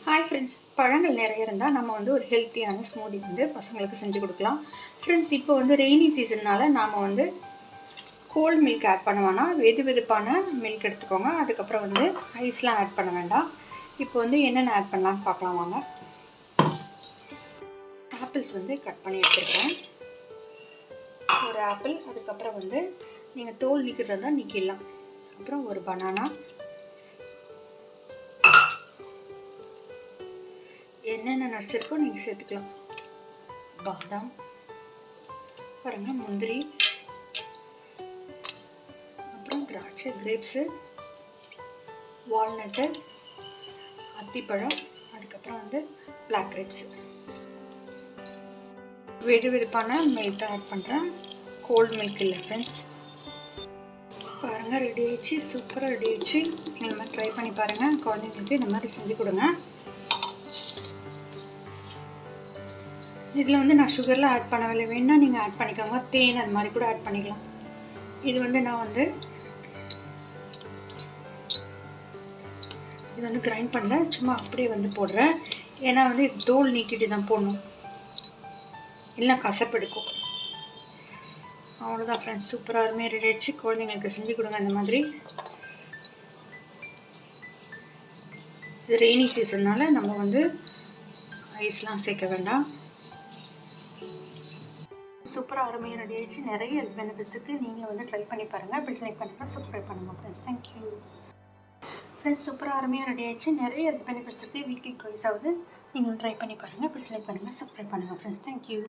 Hi friends, பழங்கள் நிறைய இருந்தால் நம்ம வந்து ஒரு ஹெல்த்தியான ஸ்மூதி வந்து பசங்களுக்கு செஞ்சு கொடுக்கலாம். ஃப்ரெண்ட்ஸ், இப்போ வந்து ரெய்னி சீசன்னால் நாம் வந்து கோல்ட் மில்க் ஆட் பண்ண வேணாம், வெதுவெதுப்பான மில்க் எடுத்துக்கோங்க. அதுக்கப்புறம் வந்து ஐஸ்லாம் ஆட் பண்ண வேண்டாம். இப்போ வந்து என்னென்ன ஆட் பண்ணலான்னு பார்க்கலாம் வாங்க. ஆப்பிள்ஸ் வந்து கட் பண்ணி எடுத்துருக்கேன், ஒரு ஆப்பிள். அதுக்கப்புறம் வந்து நீங்கள் தோல் நீக்கிறதா இருந்தால் நீக்கிடலாம். அப்புறம் ஒரு பனானா, என்னென்ன நட்ஸ் இருக்கோ நீங்கள் சேர்த்துக்கலாம். பாதாம் பாருங்கள், முந்திரி, அப்புறம் திராட்சை, கிரேப்ஸு, வால்நட்டு, அத்திப்பழம், அதுக்கப்புறம் வந்து பிளாக் கிரேப்ஸு. வெதுவெதுப்பான மில்க் தான் ஆட் பண்ணுறேன், கோல்டு மில்க் இல்லை ஃப்ரெண்ட்ஸ். பாருங்கள், ரெடி ஆகிடுச்சு, சூப்பராக ரெடி ஆகிடுச்சு. இந்த மாதிரி ட்ரை பண்ணி பாருங்கள், குழந்தைங்களுக்கு இந்த மாதிரி செஞ்சு கொடுங்க. இதில் வந்து நான் சுகர்லாம் ஆட் பண்ணவில்லை, வேணால் நீங்கள் ஆட் பண்ணிக்கோங்க. தேன் அது மாதிரி கூட ஆட் பண்ணிக்கலாம். இது வந்து நான் வந்து கிரைண்ட் பண்ணல, சும்மா அப்படியே வந்து போடுறேன். ஏன்னா வந்து தோல் நீக்கிட்டு தான் போடணும், இல்லை கசப்பெடுக்கும். அவ்வளோதான் ஃப்ரெண்ட்ஸ், சூப்பராக அருமையாக ரெடி ஆகிடுச்சு. குழந்தைங்களுக்கு செஞ்சு கொடுங்க இந்த மாதிரி. இது ரெய்னி சீசன்னால் நம்ம வந்து ஐஸ்லாம் சேர்க்க வேண்டாம். சூப்பராக அருமையாக ரெடி ஆகிடுச்சு. நிறைய ஹெல்த் பெனிஃபிட்ஸுக்கு நீங்கள் வந்து ட்ரை பண்ணி பாருங்கள். அப்படி செலக்ட் பண்ணுங்கள், சப்ஸ்கிரைப் பண்ணுங்கள் ஃப்ரெண்ட்ஸ். Thank you friends. சூப்பராக அருமையாக ரெடி ஆகிடுச்சு. நிறைய ஹெல்த் பெனிஃபிட்ஸ் இருக்குது. வீக்லி ட்வைஸ் ஆகுது. நீங்கள் ட்ரை பண்ணி பாருங்கள். அப்படி செலக்ட் பண்ணுங்கள், சப்ஸ்கிரைப் பண்ணுங்கள் ஃப்ரெண்ட்ஸ். தேங்க்யூ.